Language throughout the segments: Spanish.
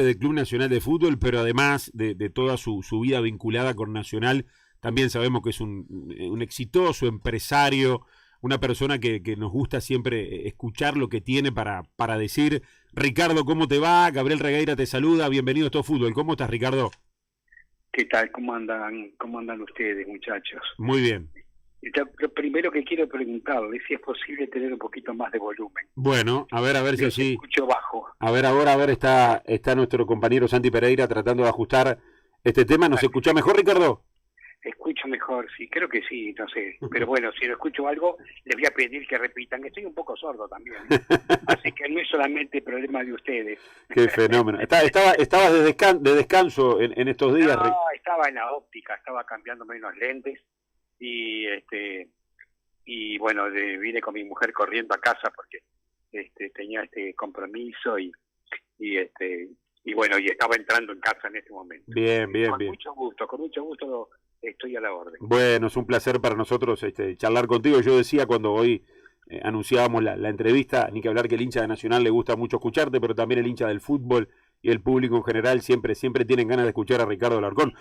del Club Nacional de Fútbol, pero además de toda su vida vinculada con Nacional, también sabemos que es un exitoso empresario, una persona que nos gusta siempre escuchar lo que tiene para decir. Ricardo, ¿cómo te va? Gabriel Regueira te saluda, bienvenido a Todo Fútbol. ¿Cómo estás, Ricardo? ¿Qué tal? ¿Cómo andan ustedes, muchachos? Muy bien. Lo primero que quiero preguntarles si es posible tener un poquito más de volumen. Bueno, a ver si allí... escucho bajo. A ver, está nuestro compañero Santi Pereira tratando de ajustar este tema. ¿Nos escucha mejor, Ricardo? Escucho mejor, sí, creo que sí, no sé. Pero bueno, si no escucho algo, les voy a pedir que repitan, que estoy un poco sordo también. Así que no es solamente problema de ustedes. Qué fenómeno. Estabas de descanso en estos días. No, estaba en la óptica, estaba cambiándome unos lentes y bueno, vine con mi mujer corriendo a casa porque tenía este compromiso y bueno, y estaba entrando en casa en este momento. Bien. Con mucho gusto estoy a la orden. Bueno, es un placer para nosotros charlar contigo. Yo decía cuando hoy anunciábamos la entrevista, ni que hablar que el hincha de Nacional le gusta mucho escucharte, pero también el hincha del fútbol y el público en general siempre tienen ganas de escuchar a Ricardo Alarcón.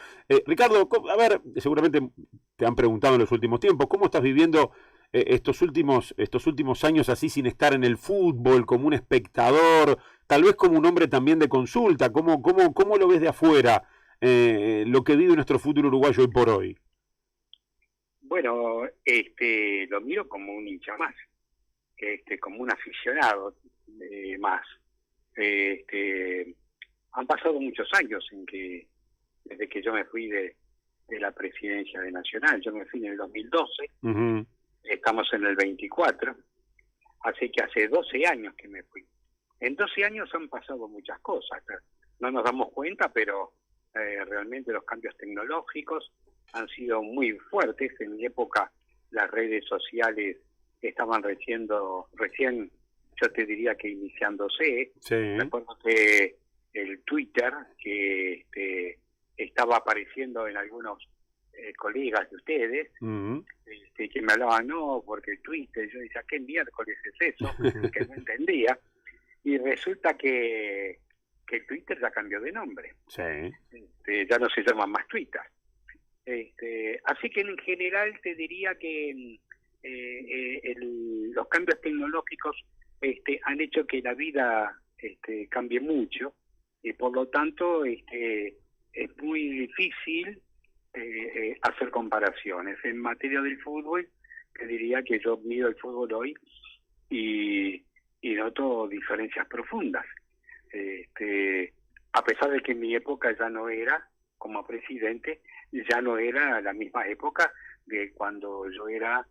Ricardo, a ver, seguramente te han preguntado en los últimos tiempos, ¿cómo estás viviendo estos últimos años así sin estar en el fútbol, como un espectador, tal vez como un hombre también de consulta? ¿Cómo lo ves de afuera lo que vive nuestro fútbol uruguayo hoy por hoy? Bueno, lo miro como un hincha más, como un aficionado más. Han pasado muchos años desde que yo me fui de la presidencia de Nacional. Yo me fui en el 2012, estamos en el 24, así que hace 12 años que me fui. En 12 años han pasado muchas cosas, no nos damos cuenta, pero realmente los cambios tecnológicos han sido muy fuertes. En mi época las redes sociales estaban recién, yo te diría que iniciándose. Sí. Recuerdo que el Twitter, que estaba apareciendo en algunos colegas de ustedes, que me hablaban, no, porque el Twitter, yo decía, ¿qué miércoles es eso? Que no entendía. Y resulta que el Twitter ya cambió de nombre. Sí. Ya no se llama más Twitter. Así que en general te diría que los cambios tecnológicos han hecho que la vida cambie mucho, y por lo tanto es muy difícil hacer comparaciones. En materia del fútbol, te diría que yo miro el fútbol hoy y noto diferencias profundas. A pesar de que en mi época ya no era, como presidente, ya no era la misma época de cuando yo era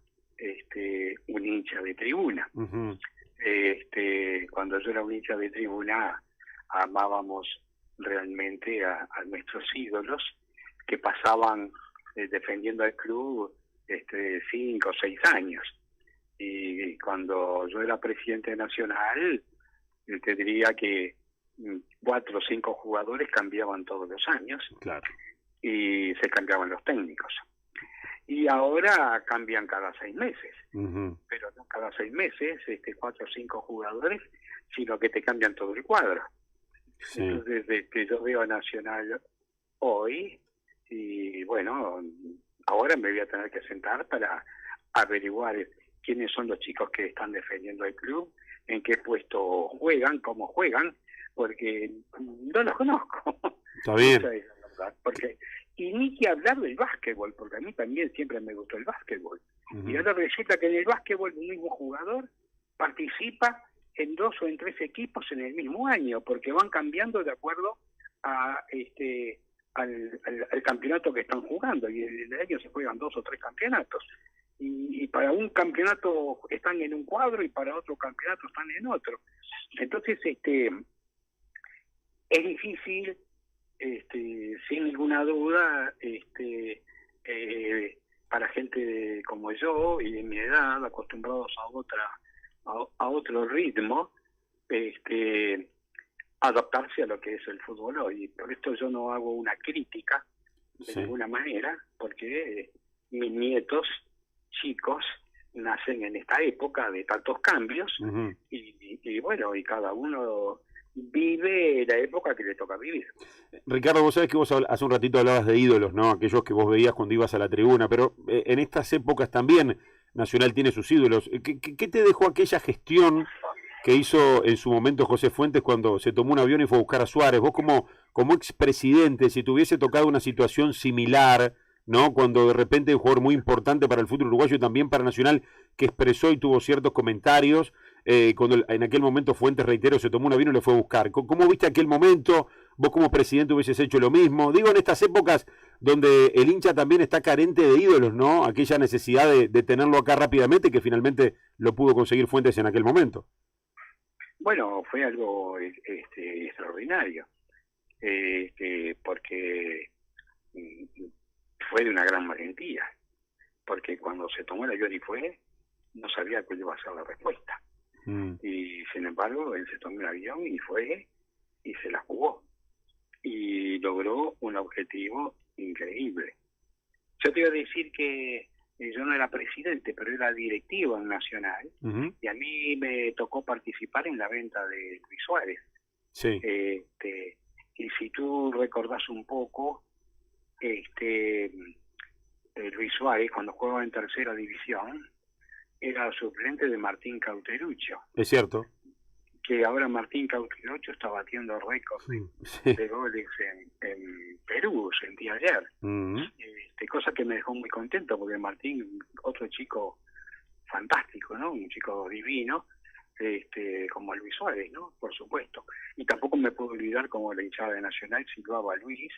un hincha de tribuna. Cuando yo era un hincha de tribuna, amábamos realmente a nuestros ídolos que pasaban defendiendo al club 5 o 6 años. Y cuando yo era presidente nacional, te diría que 4 o 5 jugadores cambiaban todos los años. Claro. Y se cambiaban los técnicos. Y ahora cambian cada 6 meses, pero no cada 6 meses 4 o 5 jugadores, sino que te cambian todo el cuadro. Sí. Entonces, desde que yo veo a Nacional hoy, y bueno, ahora me voy a tener que sentar para averiguar quiénes son los chicos que están defendiendo el club, en qué puesto juegan, cómo juegan, porque no los conozco. Está bien. Esa es la verdad, y ni que hablar del básquetbol, porque a mí también siempre me gustó el básquetbol. Y ahora resulta que en el básquetbol un mismo jugador participa en 2 o en 3 equipos en el mismo año, porque van cambiando de acuerdo a al campeonato que están jugando, y en el año se juegan 2 o 3 campeonatos. Y para un campeonato están en un cuadro y para otro campeonato están en otro. Entonces es difícil, sin ninguna duda, para gente como yo y de mi edad, acostumbrados a otro ritmo, adaptarse a lo que es el fútbol hoy. Por esto yo no hago una crítica de ninguna manera, porque mis nietos chicos nacen en esta época de tantos cambios, y bueno, y cada uno vive la época que le toca vivir. Ricardo, vos sabés que vos hace un ratito hablabas de ídolos, ¿no? Aquellos que vos veías cuando ibas a la tribuna, pero en estas épocas también Nacional tiene sus ídolos. ¿Qué te dejó aquella gestión que hizo en su momento José Fuentes cuando se tomó un avión y fue a buscar a Suárez? Vos como expresidente, si te hubiese tocado una situación similar, ¿no? Cuando de repente un jugador muy importante para el fútbol uruguayo y también para Nacional, que expresó y tuvo ciertos comentarios, cuando en aquel momento Fuentes, reitero, se tomó un avión y lo fue a buscar. ¿Cómo viste aquel momento? ¿Vos como presidente hubieses hecho lo mismo? Digo, en estas épocas donde el hincha también está carente de ídolos, ¿no? Aquella necesidad de tenerlo acá rápidamente, que finalmente lo pudo conseguir Fuentes en aquel momento. Bueno, fue algo extraordinario, porque fue de una gran valentía, porque cuando se tomó el avión y fue, no sabía cuál iba a ser la respuesta. Y sin embargo, él se tomó el avión y fue y se la jugó. Y logró un objetivo increíble. Yo te iba a decir que yo no era presidente, pero era directivo en Nacional, y a mí me tocó participar en la venta de Luis Suárez. Sí. Y si tú recordás un poco, Luis Suárez, cuando jugaba en tercera división, era suplente de Martín Cauteruccio. Es cierto. Que ahora Martín Cauteruccio está batiendo récords de goles en Perú, sentí ayer. Cosa que me dejó muy contento, porque Martín, otro chico fantástico, ¿no? Un chico divino, como Luis Suárez, ¿no? Por supuesto. Y tampoco me puedo olvidar como la hinchada de Nacional silbaba a Luis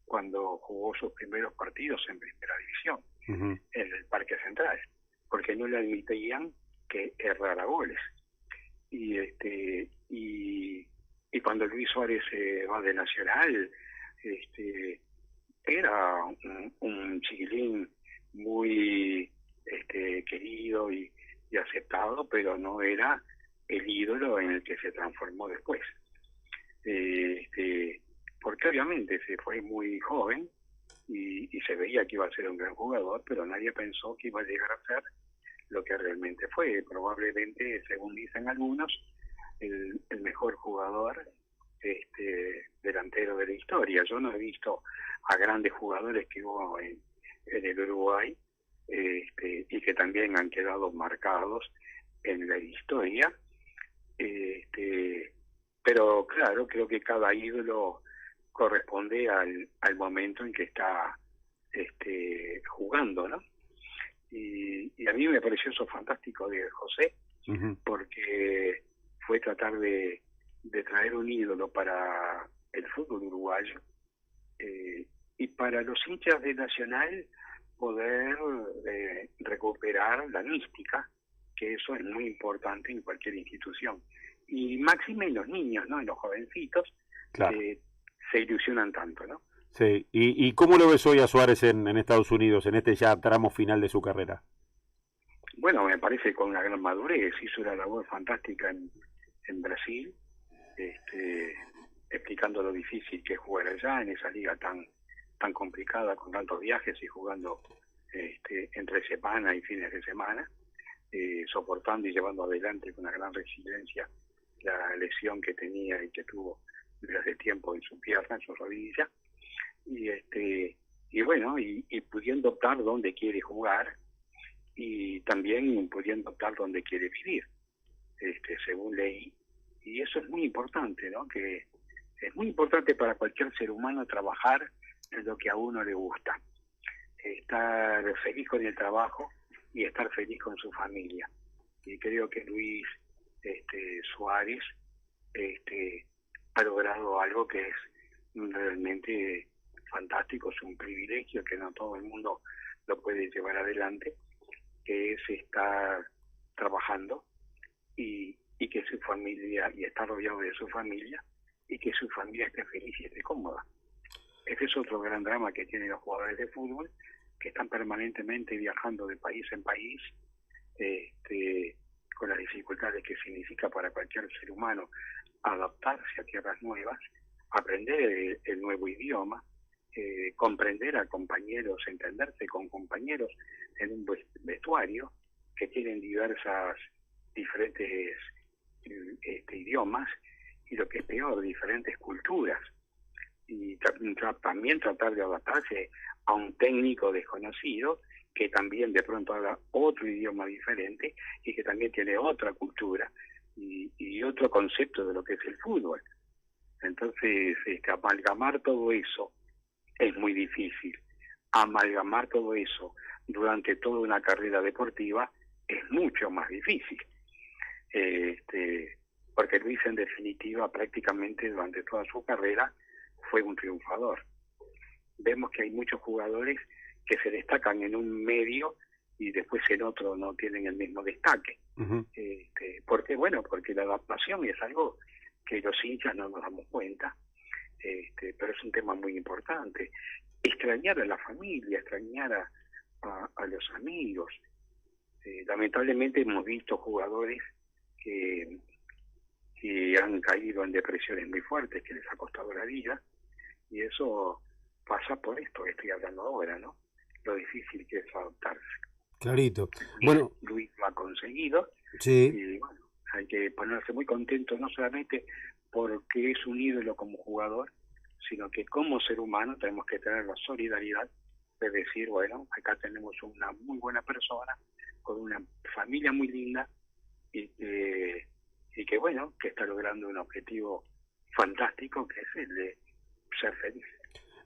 cuando jugó sus primeros partidos en primera división, en el Parque Central, porque no le admitían que errara goles. Y cuando Luis Suárez va de Nacional, era un chiquilín muy querido y aceptado, pero no era el ídolo en el que se transformó después. Porque obviamente se fue muy joven y se veía que iba a ser un gran jugador, pero nadie pensó que iba a llegar a ser lo que realmente fue. Probablemente, según dicen algunos, el mejor jugador delantero de la historia. Yo no he visto a grandes jugadores que hubo en el Uruguay y que también han quedado marcados en la historia, pero claro, creo que cada ídolo corresponde al momento en que está jugando, ¿no? Y a mí me pareció eso fantástico de José, porque fue tratar de traer un ídolo para el fútbol uruguayo, y para los hinchas de Nacional poder recuperar la mística, que eso es muy importante en cualquier institución. Y máxime en los niños, ¿no? En los jovencitos, claro, se ilusionan tanto, ¿no? Sí. ¿Y cómo lo ves hoy a Suárez en Estados Unidos, en este ya tramo final de su carrera? Bueno, me parece con una gran madurez. Hizo una labor fantástica en Brasil, explicando lo difícil que es jugar allá en esa liga tan complicada, con tantos viajes y jugando entre semana y fines de semana, soportando y llevando adelante con una gran resiliencia la lesión que tenía y que tuvo desde hace tiempo en su pierna, en su rodilla, y bueno, y pudiendo optar dónde quiere jugar, y también pudiendo optar dónde quiere vivir, según leí. Y eso es muy importante, ¿no? Que es muy importante para cualquier ser humano trabajar en lo que a uno le gusta, estar feliz con el trabajo y estar feliz con su familia. Y creo que Luis Suárez ha logrado algo que es realmente fantástico, es un privilegio que no todo el mundo lo puede llevar adelante, que es estar trabajando y que su familia, y estar rodeado de su familia, y que su familia esté feliz y esté cómoda. Ese es otro gran drama que tienen los jugadores de fútbol, que están permanentemente viajando de país en país, con las dificultades que significa para cualquier ser humano adaptarse a tierras nuevas, aprender el nuevo idioma, comprender a compañeros, entenderse con compañeros en un vestuario que tienen diferentes idiomas, y lo que es peor, diferentes culturas. Y también tratar de adaptarse a un técnico desconocido que también de pronto habla otro idioma diferente y que también tiene otra cultura y otro concepto de lo que es el fútbol. Entonces, amalgamar todo eso es muy difícil. Amalgamar todo eso durante toda una carrera deportiva es mucho más difícil. Porque Luis, en definitiva, prácticamente durante toda su carrera fue un triunfador. Vemos que hay muchos jugadores que se destacan en un medio y después en otro no tienen el mismo destaque. Uh-huh. Porque la adaptación es algo que los hinchas no nos damos cuenta, pero es un tema muy importante. Extrañar a la familia, extrañar a los amigos. Lamentablemente hemos visto jugadores que han caído en depresiones muy fuertes, que les ha costado la vida, y eso pasa por esto que estoy hablando ahora, ¿no? Lo difícil que es adaptarse. Clarito. Bueno, Luis lo ha conseguido, sí. Y bueno, hay que ponerse muy contento, no solamente porque es un ídolo como jugador, sino que como ser humano tenemos que tener la solidaridad de decir, bueno, acá tenemos una muy buena persona, con una familia muy linda, y que bueno, que está logrando un objetivo fantástico, que es el de ser feliz.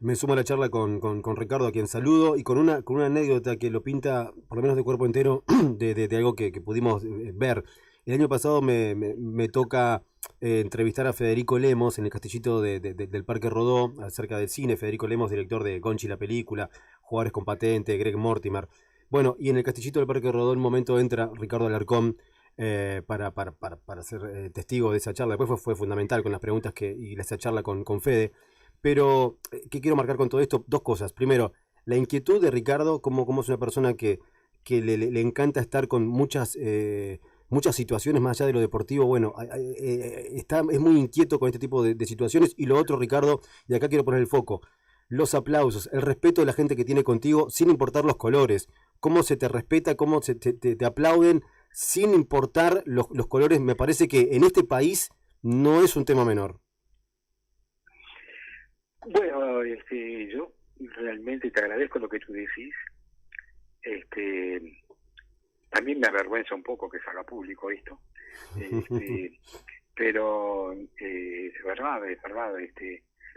Me sumo a la charla con Ricardo, a quien saludo, y con una anécdota que lo pinta, por lo menos de cuerpo entero, de algo que pudimos ver. El año pasado me toca entrevistar a Federico Lemos en el castillito del Parque Rodó, acerca del cine. Federico Lemos, director de Gonchi la película, Jugadores con Patente, Greg Mortimer. Bueno, y en el castillito del Parque Rodó, en un momento entra Ricardo Alarcón para ser testigo de esa charla. Después fue fundamental con las preguntas y esa charla con Fede. Pero, ¿qué quiero marcar con todo esto? Dos cosas. Primero, la inquietud de Ricardo, como es una persona que le encanta estar con muchas situaciones más allá de lo deportivo. Bueno, es muy inquieto con este tipo de situaciones. Y lo otro, Ricardo, y acá quiero poner el foco, los aplausos, el respeto de la gente que tiene contigo, sin importar los colores. Cómo se te respeta, cómo te aplauden, sin importar los colores. Me parece que en este país no es un tema menor. Bueno, yo realmente te agradezco lo que tú decís. También me avergüenza un poco que se haga público esto, pero es verdad,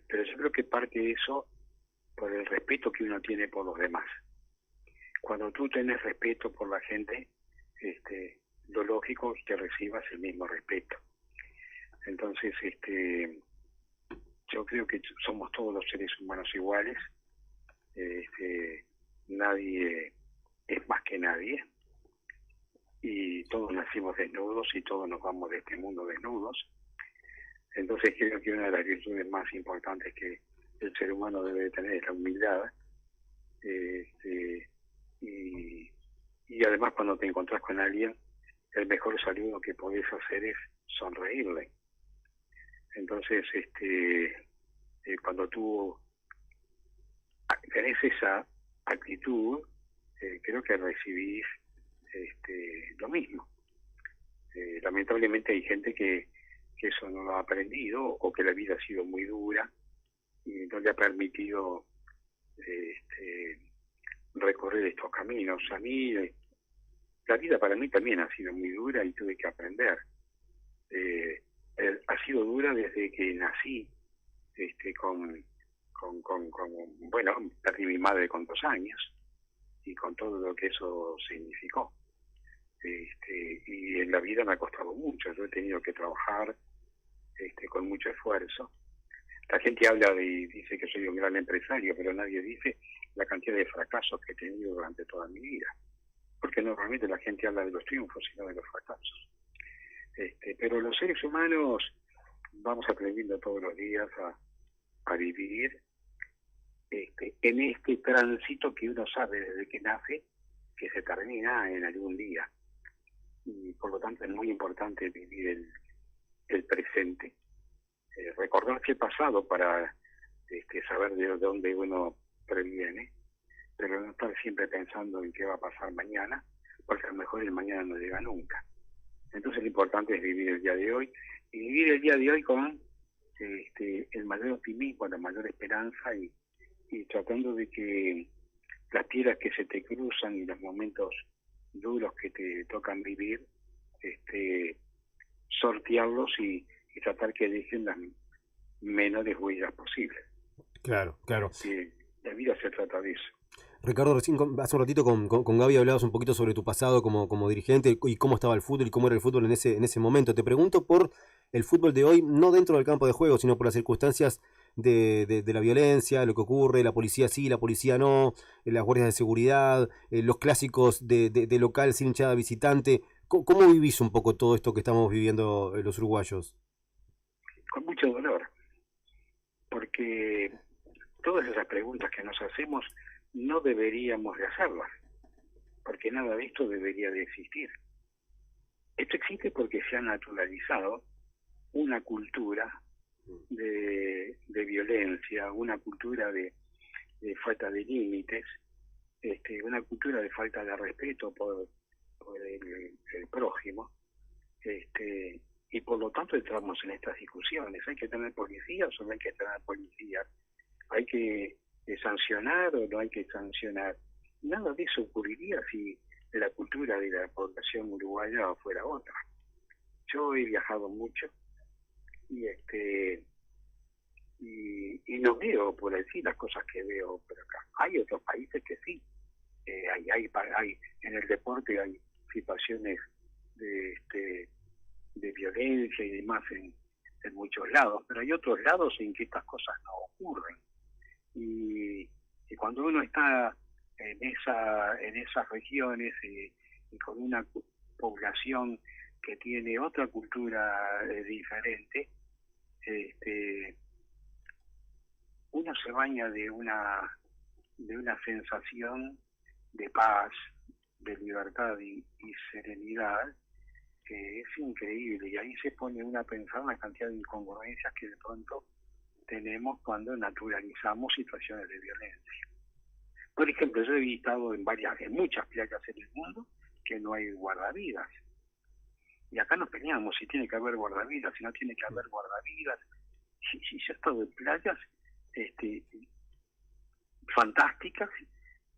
pero yo creo que parte de eso por el respeto que uno tiene por los demás. Cuando tú tenés respeto por la gente, lo lógico es que recibas el mismo respeto. Entonces, yo creo que somos todos los seres humanos iguales, nadie es más que nadie, y todos nacimos desnudos y todos nos vamos de este mundo desnudos. Entonces creo que una de las virtudes más importantes que el ser humano debe tener es la humildad, y además cuando te encontrás con alguien, el mejor saludo que podés hacer es sonreírle. Entonces, cuando tú tenés esa actitud, creo que recibís lo mismo. Lamentablemente hay gente que eso no lo ha aprendido, o que la vida ha sido muy dura y no le ha permitido recorrer estos caminos. A mí, la vida para mí también ha sido muy dura y tuve que aprender. Ha sido dura desde que nací, bueno, perdí mi madre con 2 años y con todo lo que eso significó. Y en la vida me ha costado mucho. Yo he tenido que trabajar con mucho esfuerzo. La gente dice que soy un gran empresario, pero nadie dice la cantidad de fracasos que he tenido durante toda mi vida, porque normalmente la gente habla de los triunfos y no de los fracasos. Pero los seres humanos vamos aprendiendo todos los días a vivir en este tránsito que uno sabe desde que nace que se termina en algún día, y por lo tanto es muy importante vivir el presente, recordarse el pasado para saber de dónde uno previene, pero no estar siempre pensando en qué va a pasar mañana, porque a lo mejor el mañana no llega nunca. Entonces lo importante es vivir el día de hoy vivir el día de hoy con el mayor optimismo, la mayor esperanza y tratando de que las piedras que se te cruzan y los momentos duros que te tocan vivir, sortearlos y tratar que dejen las menores huellas posibles. Claro, claro. La vida se trata de eso. Ricardo, recién hace un ratito con Gaby hablabas un poquito sobre tu pasado como dirigente y cómo estaba el fútbol y cómo era el fútbol en ese momento. Te pregunto por el fútbol de hoy, no dentro del campo de juego, sino por las circunstancias de la violencia, lo que ocurre, la policía sí, la policía no, las guardias de seguridad, los clásicos de local sin hinchada visitante. ¿Cómo vivís un poco todo esto que estamos viviendo los uruguayos? Con mucho dolor, porque todas esas preguntas que nos hacemos no deberíamos de hacerlas, porque nada de esto debería de existir. Esto existe porque se ha naturalizado una cultura de violencia, una cultura de falta de límites, una cultura de falta de respeto por el prójimo, y por lo tanto entramos en estas discusiones. ¿Hay que tener policías o no hay que tener policías? ¿Hay que sancionar o no hay que sancionar? Nada de eso ocurriría si la cultura de la población uruguaya fuera otra. Yo he viajado mucho y no veo por decir las cosas que veo por acá. Hay otros países que sí, hay en el deporte hay situaciones de violencia y demás en muchos lados, pero hay otros lados en que estas cosas no ocurren. Y cuando uno está en esas regiones y con una población que tiene otra cultura diferente, uno se baña de una sensación de paz, de libertad y serenidad que es increíble, y ahí se pone uno a pensar una cantidad de incongruencias que de pronto tenemos cuando naturalizamos situaciones de violencia. Por ejemplo, yo he estado en muchas playas en el mundo que no hay guardavidas. Y acá nos peleamos si tiene que haber guardavidas, si no tiene que haber guardavidas. Si yo he estado en playas fantásticas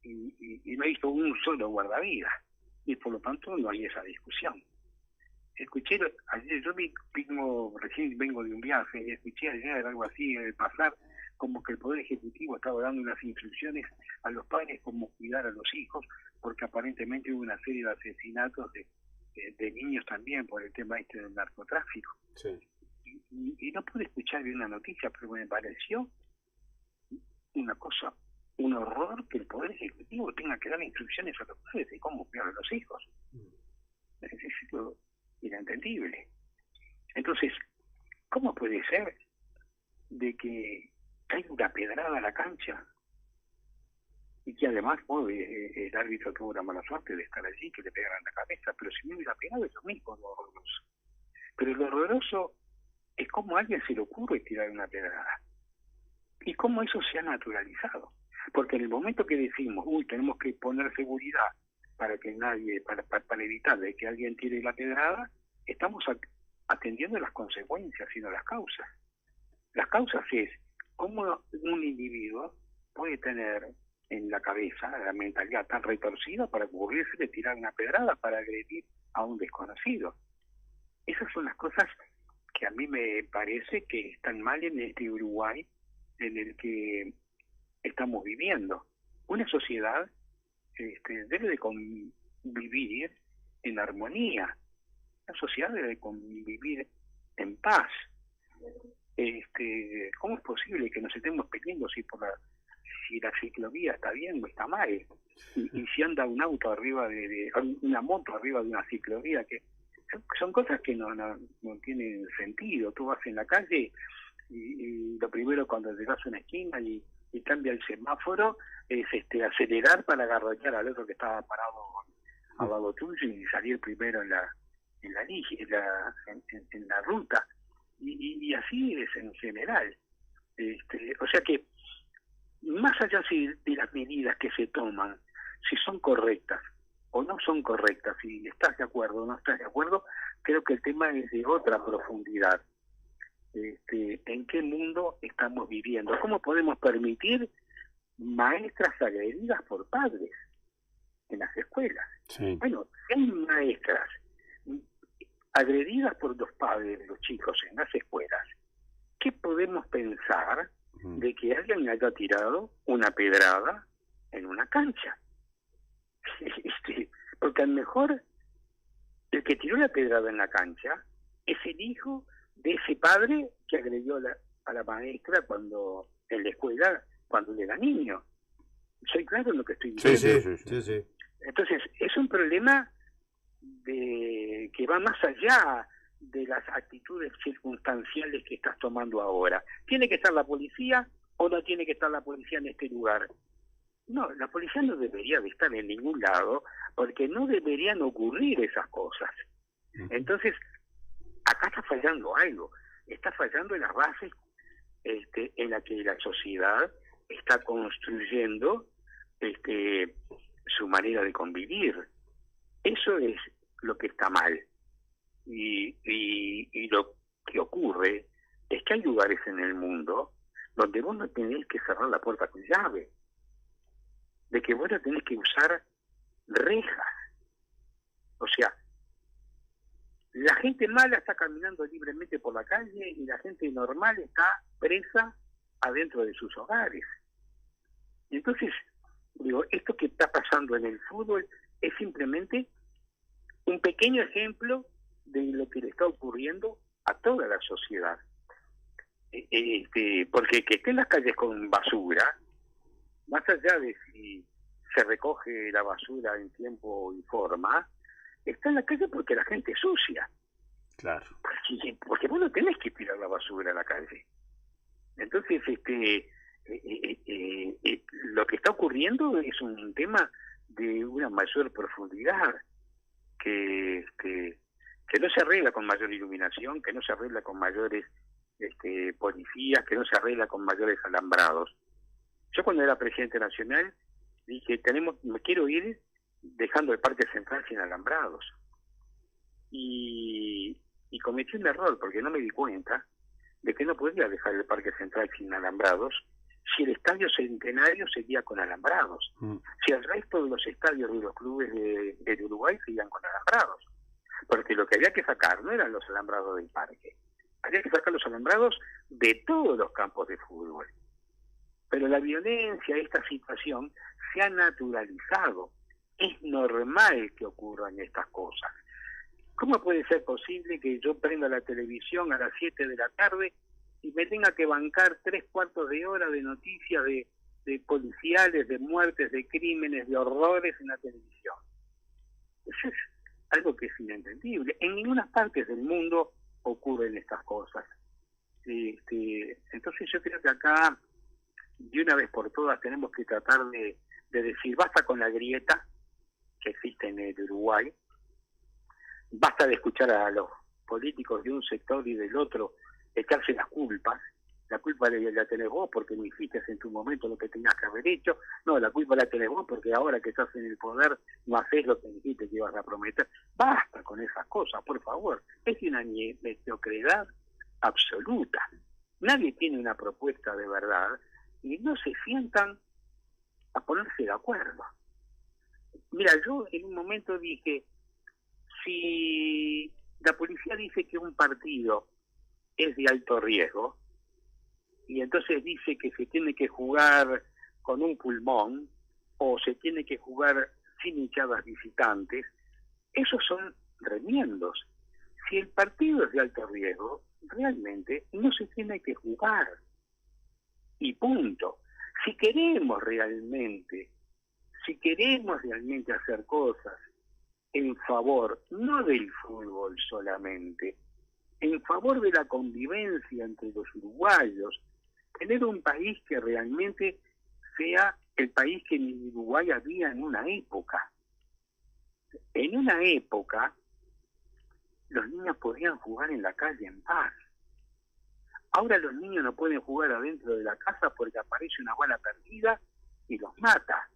y no he visto un solo guardavidas. Y por lo tanto no hay esa discusión. Escuché ayer, recién vengo de un viaje, y escuché ayer algo así, pasar como que el Poder Ejecutivo estaba dando unas instrucciones a los padres cómo cuidar a los hijos, porque aparentemente hubo una serie de asesinatos de niños también por el tema del narcotráfico. Sí. Y no pude escuchar bien la noticia, pero me pareció un horror que el Poder Ejecutivo tenga que dar instrucciones a los padres de cómo cuidar a los hijos. Es inentendible. Entonces, ¿cómo puede ser de que caiga una pedrada a la cancha y que además el árbitro tuvo la mala suerte de estar allí, que le pegaran la cabeza? Pero si no hubiera pegado, es lo mismo lo horroroso. Pero lo horroroso es cómo a alguien se le ocurre tirar una pedrada y cómo eso se ha naturalizado. Porque en el momento que decimos, tenemos que poner seguridad para que nadie, para evitar de que alguien tire la pedrada, estamos atendiendo las consecuencias, sino las causas. Las causas es cómo un individuo puede tener en la cabeza la mentalidad tan retorcida para ocurrirse de tirar una pedrada para agredir a un desconocido. Esas son las cosas que a mí me parece que están mal en este Uruguay en el que estamos viviendo. Una sociedad debe de convivir en armonía. La sociedad debe convivir en paz. ¿Cómo es posible que nos estemos peleando si la ciclovía está bien o está mal? Y si anda un auto arriba una moto arriba de una ciclovía, que son cosas que no tienen sentido. Tú vas en la calle y lo primero cuando llegas a una esquina y cambia el semáforo es acelerar para agarrotear al otro que estaba parado al lado tuyo y salir primero en la ruta, y así es en general. O sea que más allá de las medidas que se toman, si son correctas o no son correctas. Si estás de acuerdo o no estás de acuerdo, creo que el tema es de otra profundidad. ¿En qué mundo estamos viviendo? ¿Cómo podemos permitir maestras agredidas por padres en las escuelas? Sí. Bueno, si hay maestras agredidas por los padres de los chicos en las escuelas, ¿qué podemos pensar de que alguien haya tirado una pedrada en una cancha? Porque a lo mejor el que tiró la pedrada en la cancha es el hijo de ese padre que agredió a la maestra cuando en la escuela, cuando él era niño. ¿Soy claro en lo que estoy diciendo? Sí. Entonces, es un problema que va más allá de las actitudes circunstanciales que estás tomando ahora. ¿Tiene que estar la policía o no tiene que estar la policía en este lugar? No, la policía no debería de estar en ningún lado porque no deberían ocurrir esas cosas. Entonces, acá está fallando algo. Está fallando en las bases en la que la sociedad está construyendo su manera de convivir. Eso es lo que está mal. Y lo que ocurre es que hay lugares en el mundo donde vos no tenés que cerrar la puerta con llave, de que vos no tenés que usar rejas. O sea, la gente mala está caminando libremente por la calle y la gente normal está presa adentro de sus hogares. Entonces, digo, esto que está pasando en el fútbol es simplemente un pequeño ejemplo de lo que le está ocurriendo a toda la sociedad. Porque que esté en las calles con basura, más allá de si se recoge la basura en tiempo y forma, está en la calle porque la gente es sucia. Claro. Porque vos no tenés que tirar la basura a la calle. Entonces, lo que está ocurriendo es un tema de una mayor profundidad que no se arregla con mayor iluminación, que no se arregla con mayores policías, que no se arregla con mayores alambrados. Yo cuando era presidente nacional dije, me quiero ir dejando el Parque Central sin alambrados. Y cometí un error porque no me di cuenta de que no podía dejar el Parque Central sin alambrados si el Estadio Centenario seguía con alambrados, si el resto de los estadios de los clubes de Uruguay seguían con alambrados. Porque lo que había que sacar no eran los alambrados del parque, había que sacar los alambrados de todos los campos de fútbol. Pero la violencia, esta situación, se ha naturalizado. Es normal que ocurran estas cosas. ¿Cómo puede ser posible que yo prenda la televisión a las 7 de la tarde y me tenga que bancar 3/4 de hora de noticias de policiales, de muertes, de crímenes, de horrores en la televisión? Eso es algo que es inentendible. En ninguna parte del mundo ocurren estas cosas. Entonces yo creo que acá, de una vez por todas, tenemos que tratar de decir, basta con la grieta que existe en el Uruguay, basta de escuchar a los políticos de un sector y del otro echarse las culpas. La culpa la tenés vos porque no hiciste en tu momento lo que tenías que haber hecho. No, la culpa la tenés vos porque ahora que estás en el poder no haces lo que dijiste que ibas a prometer. Basta con esas cosas, por favor. Es una mediocridad absoluta. Nadie tiene una propuesta de verdad y no se sientan a ponerse de acuerdo. Mira, yo en un momento dije, si la policía dice que un partido es de alto riesgo y entonces dice que se tiene que jugar con un pulmón o se tiene que jugar sin hinchadas visitantes, esos son remiendos. Si el partido es de alto riesgo, realmente no se tiene que jugar. Y punto. Si queremos realmente hacer cosas en favor, no del fútbol solamente, en favor de la convivencia entre los uruguayos, tener un país que realmente sea el país que en Uruguay había en una época. En una época, los niños podían jugar en la calle en paz. Ahora los niños no pueden jugar adentro de la casa porque aparece una bala perdida y los mata.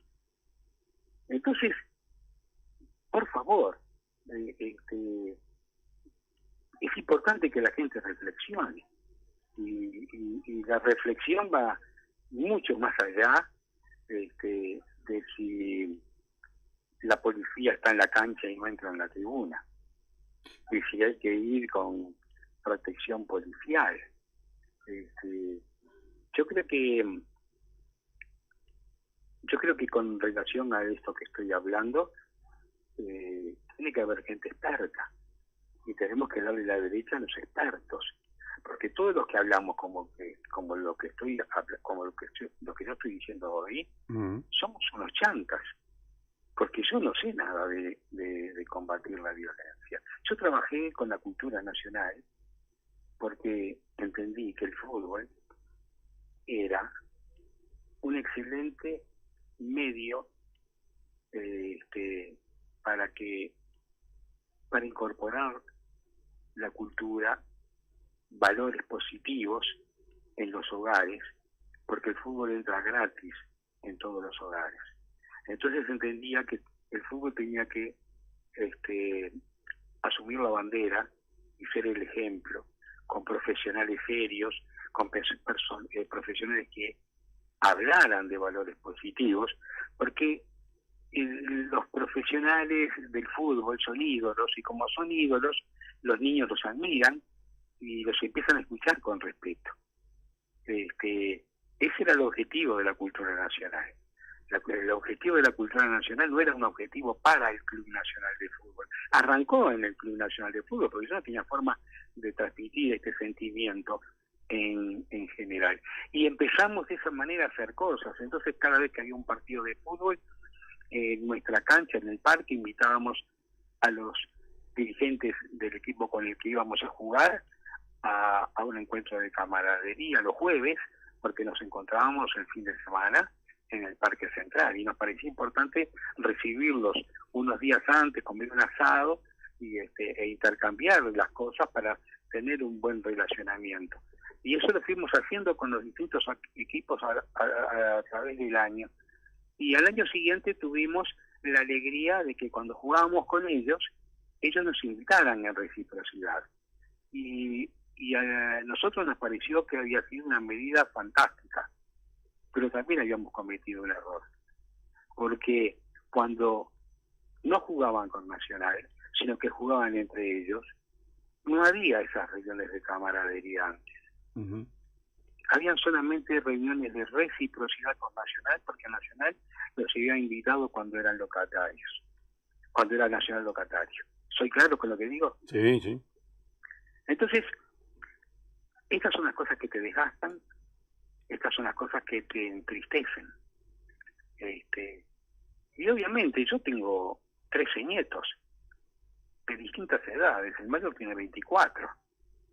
Entonces, por favor, es importante que la gente reflexione. Y la reflexión va mucho más allá de si la policía está en la cancha y no entra en la tribuna, y si hay que ir con protección policial. Yo creo que con relación a esto que estoy hablando, tiene que haber gente experta, y tenemos que darle la derecha a los expertos, porque todos los que hablamos como lo que yo estoy diciendo hoy, somos unos chantas, porque yo no sé nada de combatir la violencia. Yo trabajé con la cultura nacional porque entendí que el fútbol era un excelente medio para incorporar la cultura, valores positivos en los hogares, porque el fútbol entra gratis en todos los hogares. Entonces entendía que el fútbol tenía que asumir la bandera y ser el ejemplo, con profesionales serios, con profesionales que hablaran de valores positivos, porque los profesionales del fútbol son ídolos, y como son ídolos, los niños los admiran y los empiezan a escuchar con respeto. Ese era el objetivo de la cultura nacional. El objetivo de la cultura nacional no era un objetivo para el Club Nacional de Fútbol. Arrancó en el Club Nacional de Fútbol, porque yo no tenía forma de transmitir este sentimiento en general. Y empezamos de esa manera a hacer cosas. Entonces, cada vez que había un partido de fútbol, en nuestra cancha, en el parque, invitábamos a los dirigentes del equipo con el que íbamos a jugar a un encuentro de camaradería los jueves, porque nos encontrábamos el fin de semana en el Parque Central, y nos parecía importante recibirlos unos días antes, comer un asado e intercambiar las cosas para tener un buen relacionamiento. Y eso lo fuimos haciendo con los distintos equipos a través del año. Y al año siguiente tuvimos la alegría de que cuando jugábamos con ellos nos invitaran en reciprocidad. Y a nosotros nos pareció que había sido una medida fantástica, pero también habíamos cometido un error, porque cuando no jugaban con Nacional, sino que jugaban entre ellos, no había esas reuniones de camaradería antes. Uh-huh. Habían solamente reuniones de reciprocidad con Nacional, porque Nacional los había invitado cuando eran locatarios, cuando era Nacional locatario. ¿Soy claro con lo que digo? Sí, sí. Entonces, estas son las cosas que te desgastan, estas son las cosas que te entristecen. Y obviamente yo tengo 13 nietos de distintas edades. El mayor tiene 24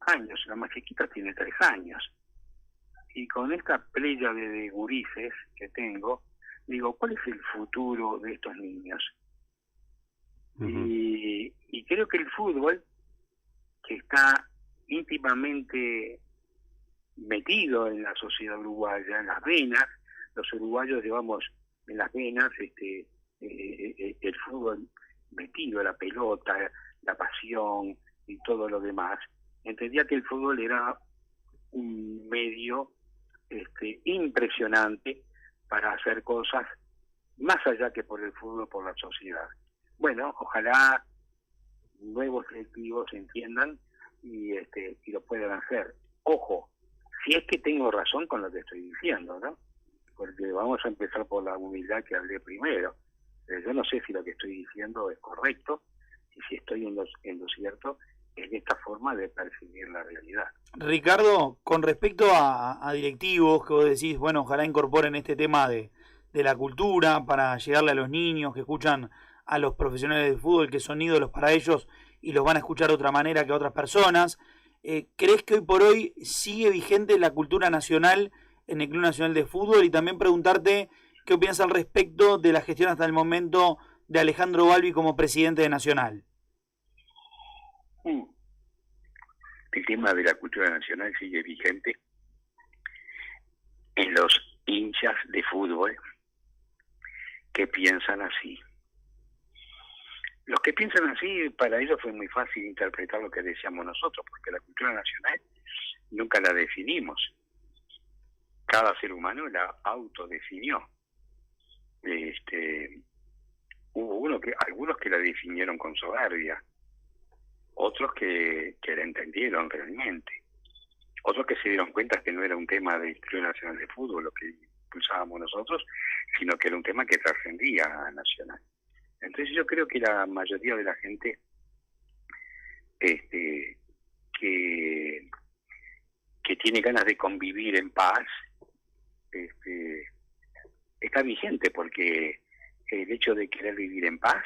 años, la más chiquita tiene 3 años. Y con esta playa de gurises que tengo, digo, ¿cuál es el futuro de estos niños? Uh-huh. Y creo que el fútbol, que está íntimamente metido en la sociedad uruguaya, en las venas, los uruguayos llevamos en las venas el fútbol metido, la pelota, la pasión y todo lo demás. Entendía que el fútbol era un medio impresionante para hacer cosas más allá que por el fútbol, por la sociedad. Bueno, ojalá nuevos directivos entiendan y lo puedan hacer. Ojo, si es que tengo razón con lo que estoy diciendo, ¿no? Porque vamos a empezar por la humildad que hablé primero. Yo no sé si lo que estoy diciendo es correcto y si estoy en lo cierto en esta forma de percibir la realidad. Ricardo, con respecto a directivos que vos decís, bueno, ojalá incorporen este tema de la cultura para llegarle a los niños que escuchan a los profesionales de fútbol, que son ídolos para ellos y los van a escuchar de otra manera que otras personas. ¿Crees que hoy por hoy sigue vigente la cultura nacional en el Club Nacional de Fútbol? Y también preguntarte qué opinas al respecto de la gestión hasta el momento de Alejandro Balbi como presidente de Nacional. El tema de la cultura nacional sigue vigente en los hinchas de fútbol que piensan así. Los que piensan así, para ellos fue muy fácil interpretar lo que decíamos nosotros, porque la cultura nacional nunca la definimos. Cada ser humano la autodefinió. Hubo algunos que la definieron con soberbia, otros que la entendieron realmente, otros que se dieron cuenta que no era un tema de Instituto Nacional de Fútbol lo que impulsábamos nosotros, sino que era un tema que trascendía a nacional. Entonces yo creo que la mayoría de la gente que tiene ganas de convivir en paz está vigente, porque el hecho de querer vivir en paz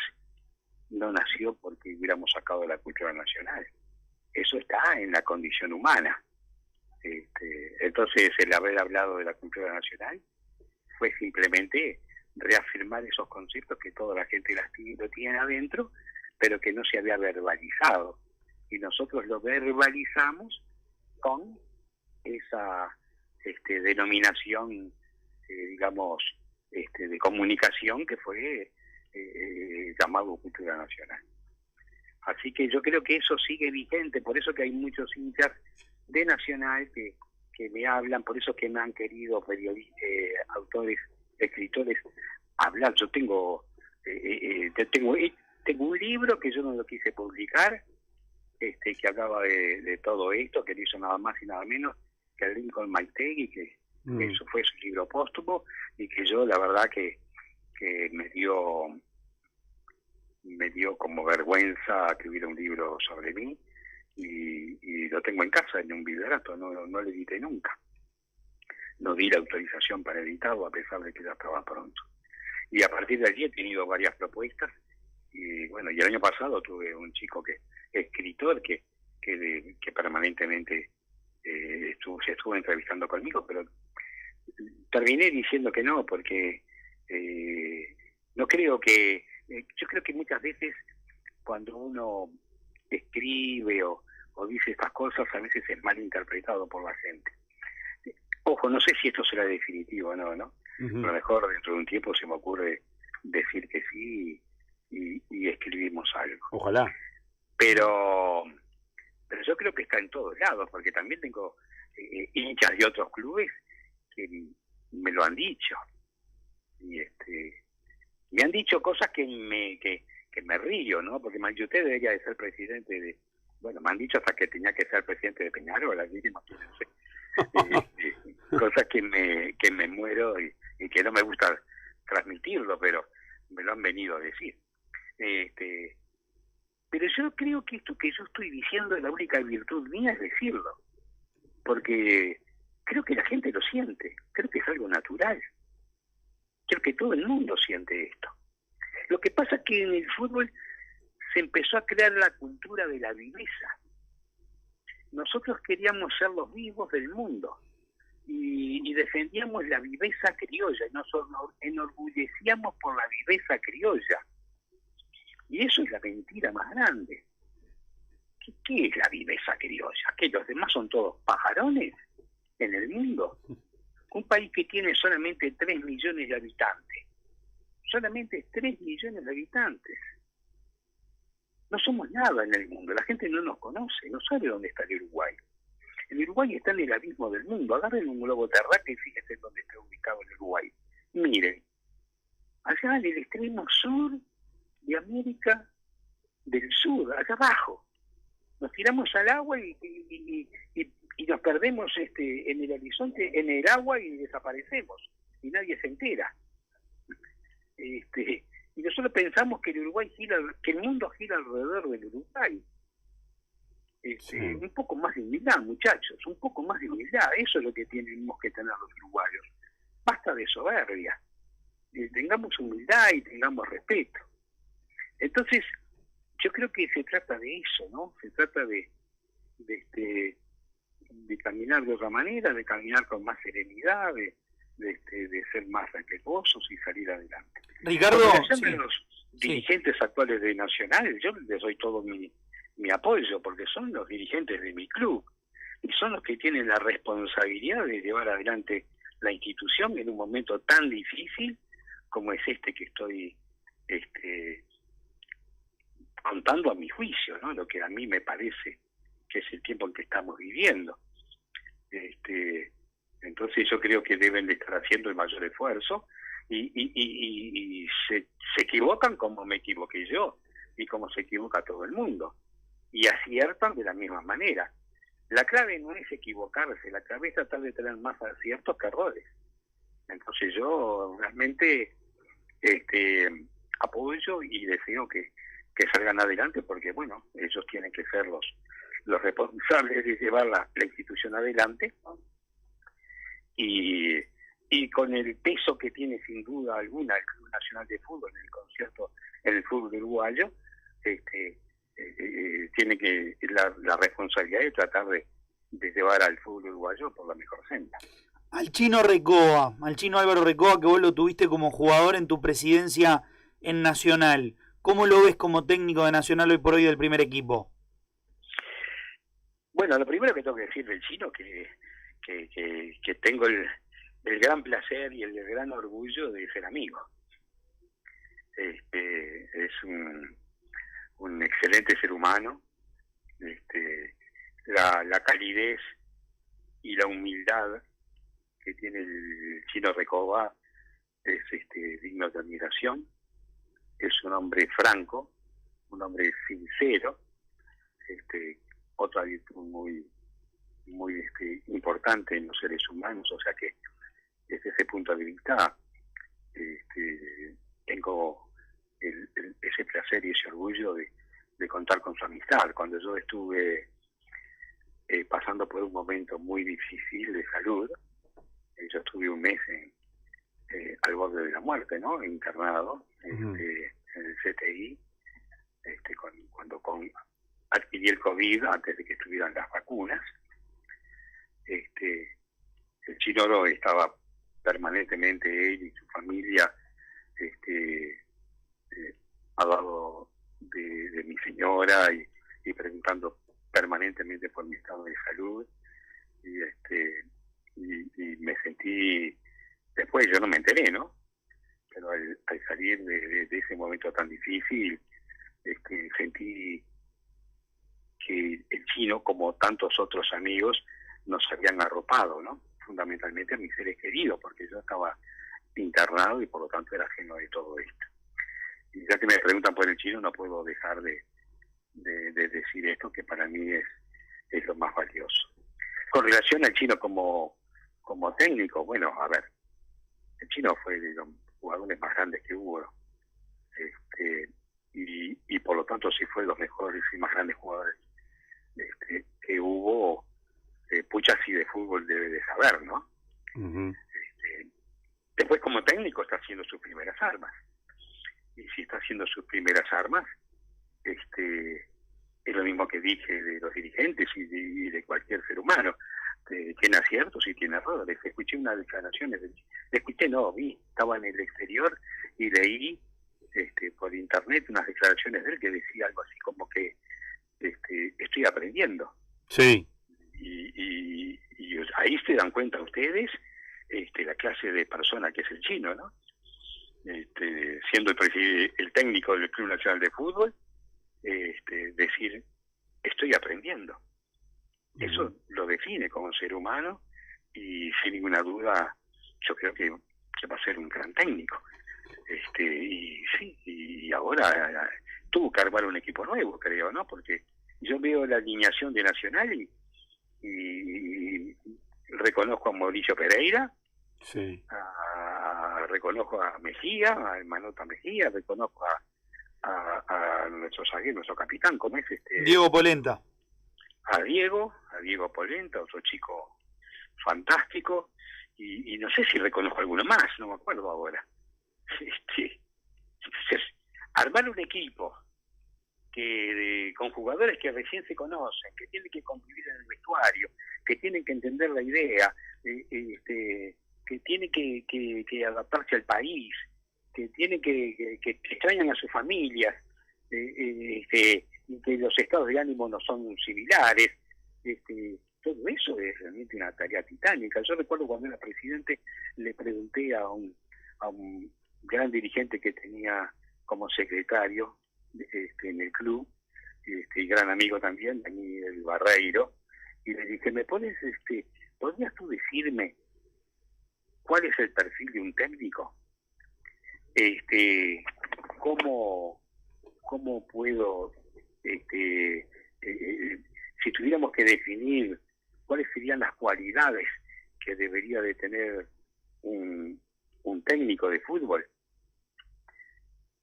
no nació porque hubiéramos sacado la cultura nacional. Eso está en la condición humana. Entonces el haber hablado de la cultura nacional fue simplemente reafirmar esos conceptos que toda la gente lo tiene adentro, pero que no se había verbalizado. Y nosotros lo verbalizamos con esa denominación, digamos, de comunicación que fue llamado cultura nacional. Así que yo creo que eso sigue vigente, por eso que hay muchos hinchas de Nacional que me hablan, por eso que me han querido periodistas, autores, escritores hablar. Yo tengo un libro que yo no lo quise publicar, que hablaba de todo esto, que lo hizo nada más y nada menos que el Lincoln Maitegui, que eso fue su libro póstumo, y que yo la verdad que me dio como vergüenza que hubiera un libro sobre mí, y lo tengo en casa en un bibliorato, no lo edité nunca. No di la autorización para editarlo, a pesar de que ya estaba pronto. Y a partir de allí he tenido varias propuestas, y bueno, y el año pasado tuve un chico escritor que permanentemente se estuvo entrevistando conmigo, pero terminé diciendo que no, porque no creo que... yo creo que muchas veces cuando uno escribe o dice estas cosas, a veces es mal interpretado por la gente. Ojo, no sé si esto será definitivo o no, ¿no? Uh-huh. A lo mejor dentro de un tiempo se me ocurre decir que sí y escribimos algo. Ojalá. Pero yo creo que está en todos lados, porque también tengo hinchas de otros clubes que me lo han dicho. Y me han dicho cosas que me río, ¿no? Porque usted debería de ser presidente de... Bueno, me han dicho hasta que tenía que ser presidente de Peñarol, las víctimas, cosas que me muero y que no me gusta transmitirlo, pero me lo han venido a decir. Pero yo creo que esto que yo estoy diciendo, la única virtud mía es decirlo, porque creo que la gente lo siente, creo que es algo natural, creo que todo el mundo siente esto. Lo que pasa es que en el fútbol se empezó a crear la cultura de la viveza. Nosotros queríamos ser los vivos del mundo y defendíamos la viveza criolla y nos enorgullecíamos por la viveza criolla. Y eso es la mentira más grande. ¿Qué es la viveza criolla? ¿Que los demás son todos pajarones en el mundo? Un país que tiene solamente 3 millones de habitantes. Solamente 3 millones de habitantes. No somos nada en el mundo. La gente no nos conoce, no sabe dónde está el Uruguay. El Uruguay está en el abismo del mundo. Agarren un globo terráqueo y fíjense dónde está ubicado el Uruguay. Miren, allá en el extremo sur de América del Sur, allá abajo. Nos tiramos al agua y nos perdemos en el horizonte, en el agua, y desaparecemos. Y nadie se entera. Y nosotros pensamos que el mundo gira alrededor del Uruguay. Sí. Un poco más de humildad, muchachos, un poco más de humildad. Eso es lo que tenemos que tener los uruguayos. Basta de soberbia. Tengamos humildad y tengamos respeto. Entonces, yo creo que se trata de eso, ¿no? Se trata de caminar de otra manera, de caminar con más serenidad, de ser más respetuosos y salir adelante. Ricardo, sí, los dirigentes actuales de Nacional, yo les doy todo mi apoyo, porque son los dirigentes de mi club y son los que tienen la responsabilidad de llevar adelante la institución en un momento tan difícil como es que estoy contando a mi juicio, ¿no? Lo que a mí me parece que es el tiempo en que estamos viviendo. Entonces yo creo que deben de estar haciendo el mayor esfuerzo y se equivocan como me equivoqué yo y como se equivoca todo el mundo, y aciertan de la misma manera. La clave no es equivocarse, la clave es tratar de tener más aciertos que errores. Entonces yo realmente apoyo y deseo que salgan adelante, porque bueno, ellos tienen que ser los responsables de llevar la institución adelante, y con el peso que tiene sin duda alguna el Club Nacional de Fútbol en el concierto en el fútbol uruguayo, tiene que la responsabilidad de tratar de llevar al fútbol uruguayo por la mejor senda. Al chino Álvaro Recoba, que vos lo tuviste como jugador en tu presidencia en Nacional, ¿cómo lo ves como técnico de Nacional hoy por hoy del primer equipo? Bueno, lo primero que tengo que decir del chino que tengo el gran placer y el gran orgullo de ser amigo. Es un excelente ser humano. La calidez y la humildad que tiene el chino Recoba es digno de admiración. Es un hombre franco, un hombre sincero, otra virtud muy importante en los seres humanos, o sea que desde ese punto de vista tengo ese placer y ese orgullo de contar con su amistad. Cuando yo estuve pasando por un momento muy difícil de salud, yo estuve un mes al borde de la muerte, ¿no? Internado en el CTI, cuando adquirí el COVID antes de que estuvieran las vacunas. El chino estaba permanentemente, él y su familia, al lado de mi señora y preguntando permanentemente por mi estado de salud, y me sentí, después yo no me enteré, ¿no? Pero al salir de ese momento tan difícil, sentí que el chino, como tantos otros amigos, nos habían arropado, ¿no? Fundamentalmente a mis seres queridos, porque yo estaba internado y por lo tanto era ajeno de todo esto. Y ya que me preguntan por el chino, no puedo dejar de decir esto, que para mí es lo más valioso. Con relación al chino como técnico, bueno, a ver, el chino fue de los jugadores más grandes que hubo, y por lo tanto sí fue de los mejores y más grandes jugadores que hubo. Pucha, sí, de fútbol debe de saber, ¿no? Uh-huh. Después, como técnico, está haciendo sus primeras armas. Y si está haciendo sus primeras armas, es lo mismo que dije de los dirigentes y de cualquier ser humano. Tiene aciertos y tiene errores. Escuché unas declaraciones, estaba en el exterior y leí por internet unas declaraciones de él que decía algo así como que estoy aprendiendo. Sí. Y ahí se dan cuenta ustedes la clase de persona que es el chino, ¿no? Siendo el técnico del Club Nacional de Fútbol, decir, estoy aprendiendo. Eso lo define como ser humano, y sin ninguna duda yo creo que va a ser un gran técnico. Y ahora tuvo que armar un equipo nuevo, creo, ¿no? Porque yo veo la alineación de Nacional y reconozco a Mauricio Pereira, sí. Reconozco a Mejía, a Manota Mejía, reconozco a nuestro zaguero, nuestro capitán, ¿cómo es Diego Polenta. A Diego Polenta, otro chico fantástico, y no sé si reconozco alguno más, no me acuerdo ahora. Armar un equipo con jugadores que recién se conocen, que tienen que convivir en el vestuario, que tienen que entender la idea, que tienen que adaptarse al país, que tienen que extrañan a sus familias, y que los estados de ánimo no son similares. Todo eso es realmente una tarea titánica. Yo recuerdo cuando era presidente, le pregunté a un gran dirigente que tenía como secretario, en el club, y gran amigo también, Daniel Barreiro, y le dije, ¿podrías tú decirme cuál es el perfil de un técnico? ¿Cómo puedo, si tuviéramos que definir cuáles serían las cualidades que debería de tener un técnico de fútbol?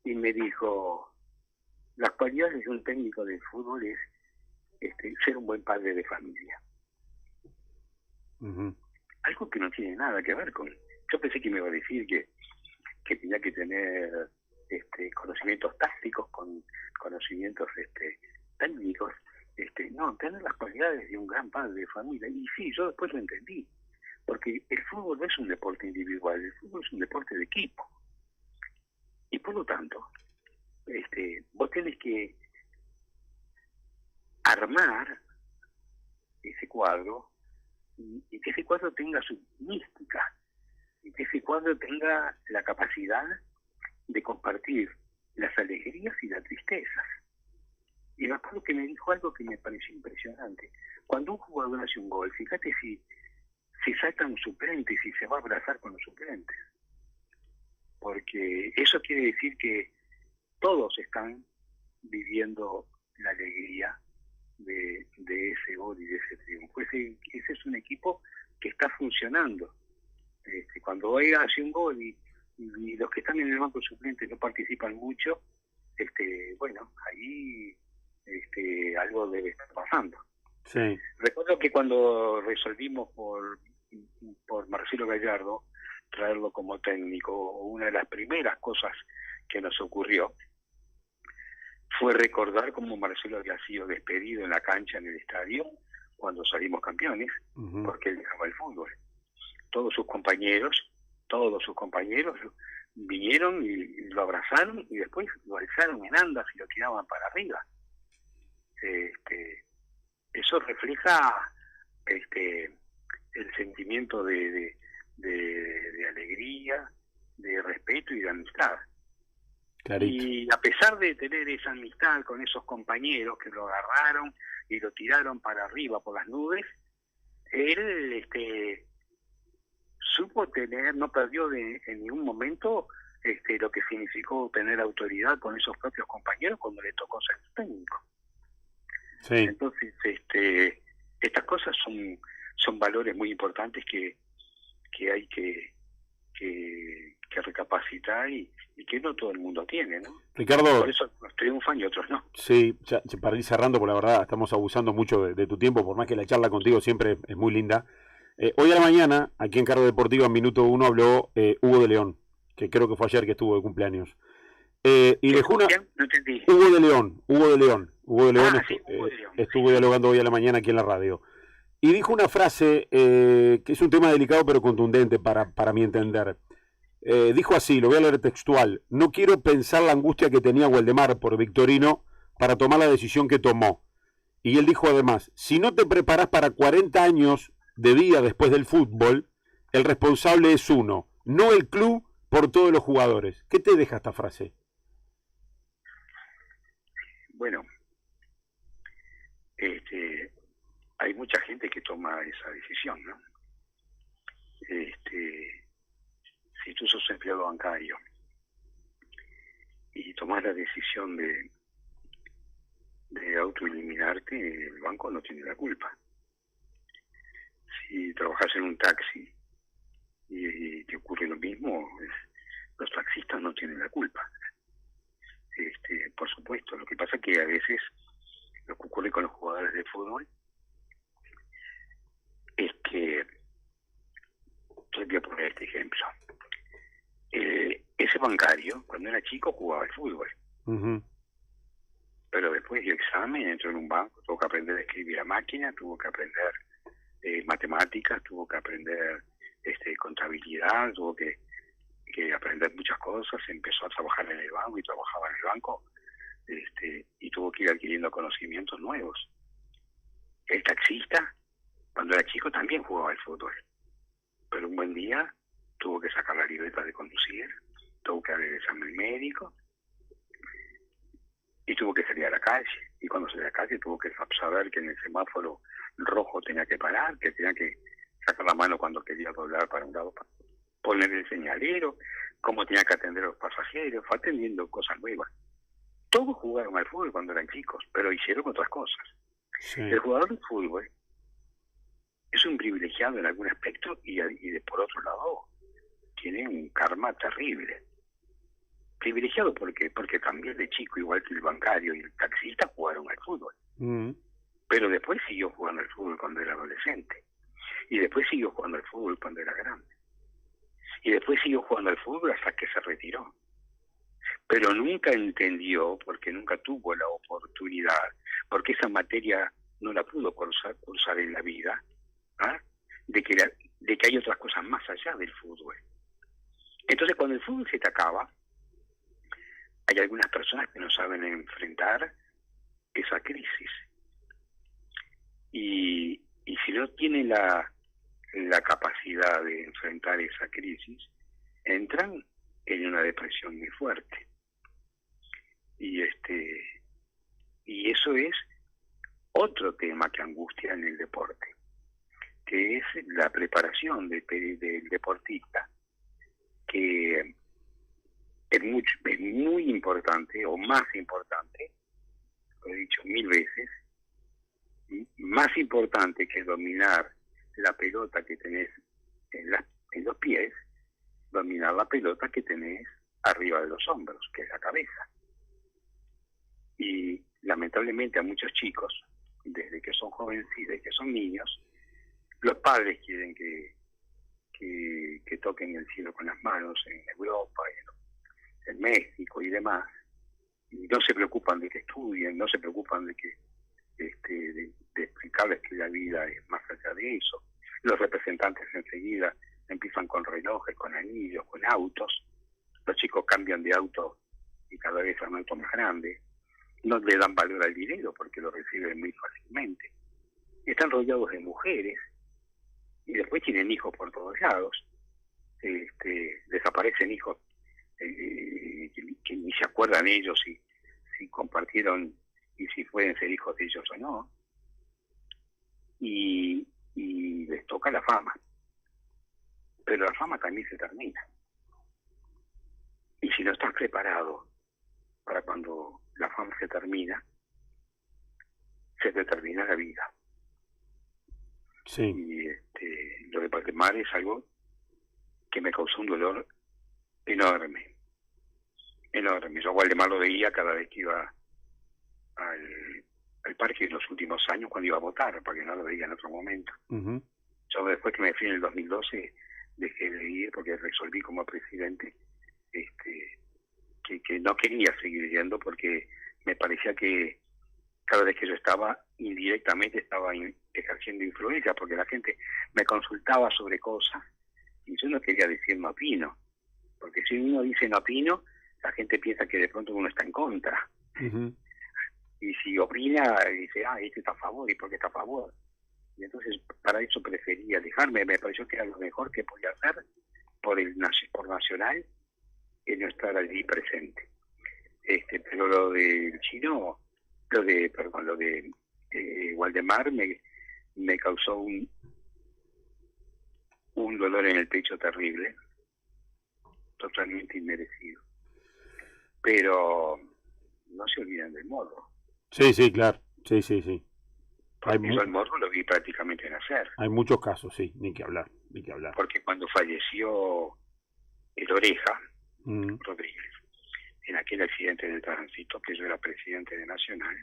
Y me dijo, las cualidades de un técnico de fútbol es ser un buen padre de familia. Uh-huh. Algo que no tiene nada que ver con... Yo pensé que me iba a decir que tenía que tener conocimientos tácticos, con conocimientos técnicos. No, tener las cualidades de un gran padre de familia. Y sí, yo después lo entendí. Porque el fútbol no es un deporte individual, el fútbol es un deporte de equipo. Y por lo tanto, vos tenés que armar ese cuadro y que ese cuadro tenga su mística, y que ese cuadro tenga la capacidad de compartir las alegrías y las tristezas. Y me acuerdo que me dijo algo que me pareció impresionante. Cuando un jugador hace un gol, fíjate si saltan los suplentes y se va a abrazar con los suplentes. Porque eso quiere decir que todos están viviendo la alegría de ese gol y de ese triunfo. Ese es un equipo que está funcionando. Cuando hace un gol y los que están en el banco suplente no participan mucho, bueno, ahí algo debe estar pasando. Sí. Recuerdo que cuando resolvimos por Marcelo Gallardo traerlo como técnico, una de las primeras cosas que nos ocurrió fue recordar cómo Marcelo había sido despedido en la cancha, en el estadio, cuando salimos campeones, uh-huh, porque él dejaba el fútbol. Todos sus compañeros vinieron y lo abrazaron y después lo alzaron en andas y lo tiraban para arriba. Eso refleja el sentimiento de alegría, de respeto y de amistad. Clarito. Y a pesar de tener esa amistad con esos compañeros que lo agarraron y lo tiraron para arriba por las nubes, él supo tener, no perdió en ningún momento lo que significó tener autoridad con esos propios compañeros cuando le tocó ser técnico. Sí. Entonces, estas cosas son valores muy importantes que hay que recapacitar y que no todo el mundo tiene, ¿no? Ricardo, por eso nos triunfan y otros no. Sí, ya, para ir cerrando, por la verdad estamos abusando mucho de tu tiempo, por más que la charla contigo siempre es muy linda. Hoy a la mañana, aquí en Cargo Deportivo, en Minuto 1, habló Hugo de León, que creo que fue ayer que estuvo de cumpleaños. Y dejó una... No entendí. Hugo de León Sí, estuvo dialogando hoy a la mañana aquí en la radio. Y dijo una frase que es un tema delicado pero contundente para mi entender. Dijo así, lo voy a leer textual: no quiero pensar la angustia que tenía Waldemar por Victorino para tomar la decisión que tomó. Y él dijo además, si no te preparas para 40 años de vida después del fútbol, el responsable es uno, no el club por todos los jugadores. ¿Qué te deja esta frase? Bueno, hay mucha gente que toma esa decisión, ¿no? Si tú sos empleado bancario y tomás la decisión de autoeliminarte, el banco no tiene la culpa. Si trabajas en un taxi y te ocurre lo mismo, los taxistas no tienen la culpa. Por supuesto, lo que pasa es que a veces lo que ocurre con los jugadores de fútbol es que, yo voy a poner este ejemplo, ese bancario cuando era chico jugaba al fútbol, uh-huh, pero después dio examen, entró en un banco, tuvo que aprender a escribir a máquina, tuvo que aprender matemáticas, tuvo que aprender contabilidad, tuvo que aprender muchas cosas, empezó a trabajar en el banco y trabajaba en el banco, y tuvo que ir adquiriendo conocimientos nuevos. El taxista, cuando era chico, también jugaba al fútbol, pero un buen día tuvo que sacar la libreta de conducir, tuvo que hacer el examen médico. tuvo que saber que en el semáforo rojo tenía que parar, que tenía que sacar la mano cuando quería doblar para un lado, para poner el señalero, cómo tenía que atender a los pasajeros, fue atendiendo cosas nuevas. Todos jugaron al fútbol cuando eran chicos, pero hicieron otras cosas. Sí. El jugador de fútbol es un privilegiado en algún aspecto y por otro lado tiene un karma terrible. Privilegiado porque también de chico, igual que el bancario y el taxista, jugaron al fútbol. Pero después siguió jugando al fútbol cuando era adolescente. Y después siguió jugando al fútbol cuando era grande. Y después siguió jugando al fútbol hasta que se retiró. Pero nunca entendió, porque nunca tuvo la oportunidad, porque esa materia no la pudo cursar en la vida, ¿ah? de que hay otras cosas más allá del fútbol. Entonces, cuando el fútbol se te acaba, hay algunas personas que no saben enfrentar esa crisis. Y si no tienen la capacidad de enfrentar esa crisis, entran en una depresión muy fuerte. Y eso es otro tema que angustia en el deporte, que es la preparación del deportista, que es muy importante, o más importante, lo he dicho 1000 veces, más importante que dominar la pelota que tenés en los pies, dominar la pelota que tenés arriba de los hombros, que es la cabeza. Y lamentablemente a muchos chicos, desde que son jóvenes y desde que son niños, los padres quieren que toquen el cielo con las manos en Europa, en México y demás, y no se preocupan de que estudien, no se preocupan de que de explicarles que la vida es más allá de eso. Los representantes enseguida empiezan con relojes, con anillos, con autos. Los chicos cambian de auto y cada vez son autos más grandes. No le dan valor al dinero porque lo reciben muy fácilmente. Están rodeados de mujeres y después tienen hijos por todos lados. Desaparecen hijos que ni se acuerdan ellos si compartieron y si pueden ser hijos de ellos o no. Y les toca la fama. Pero la fama también se termina. Y si no estás preparado para cuando la fama se termina, se te termina la vida. Sí. Y lo de Valdemar es algo que me causó un dolor enorme. Enorme. Yo a Valdemar lo veía cada vez que iba al parque en los últimos años cuando iba a votar, porque no lo veía en otro momento. Yo después que me fui en el 2012 dejé de ir porque resolví como presidente que no quería seguir yendo porque me parecía que cada vez que yo estaba, indirectamente estaba ejerciendo influencia, porque la gente me consultaba sobre cosas y yo no quería decir no opino, porque si uno dice no opino, la gente piensa que de pronto uno está en contra. Y si opina, dice, este está a favor, ¿y por qué está a favor? Y entonces, para eso prefería alejarme. Me pareció que era lo mejor que podía hacer por Nacional, y no estar allí presente. Pero lo del chino, lo de Waldemar me causó un dolor en el pecho terrible, totalmente inmerecido. Pero no se olviden del Morro. Sí, claro. Sí. Yo al Morro lo vi prácticamente nacer. Hay muchos casos, sí, ni que hablar. Porque cuando falleció el Oreja, Rodríguez, en aquel accidente de tránsito, que yo era presidente de Nacional,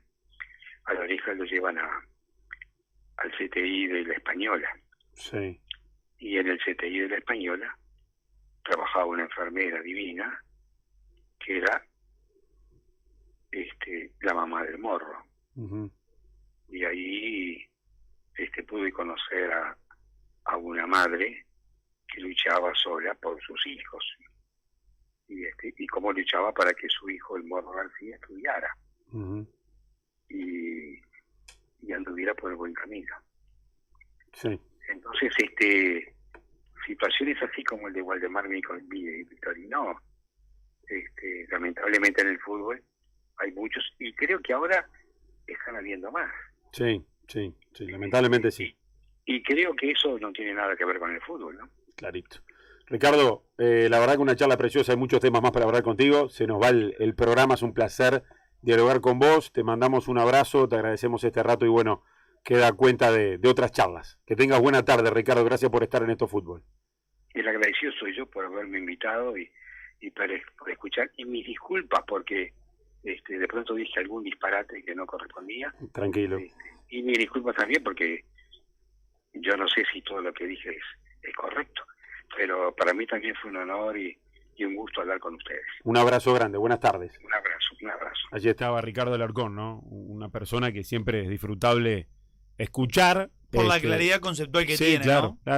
a la Oreja lo llevan al CTI de la Española. Sí. Y en el CTI de la Española trabajaba una enfermera divina que era la mamá del Morro. Y ahí pude conocer a una madre que luchaba sola por sus hijos y cómo luchaba para que su hijo, el Morro García, estudiara y anduviera por el buen camino. Sí. Entonces, situaciones así como el de Waldemar y Victorino, lamentablemente en el fútbol hay muchos, y creo que ahora están habiendo más. Sí, lamentablemente sí. Y creo que eso no tiene nada que ver con el fútbol, ¿no? Clarito. Ricardo, la verdad que una charla preciosa, hay muchos temas más para hablar contigo, se nos va el programa, es un placer dialogar con vos, te mandamos un abrazo, te agradecemos este rato y bueno, queda cuenta de otras charlas. Que tengas buena tarde, Ricardo, gracias por estar en Esto Fútbol. El agradecido soy yo por haberme invitado y por escuchar, y mis disculpas porque de pronto dije algún disparate que no correspondía. Tranquilo. Y mis disculpas también porque yo no sé si todo lo que dije es correcto, pero para mí también fue un honor y un gusto hablar con ustedes. Un abrazo grande, buenas tardes. Un abrazo. Allí estaba Ricardo Alarcón, ¿no? Una persona que siempre es disfrutable escuchar. Por la claridad conceptual que sí, tiene, claro, ¿no? Claro.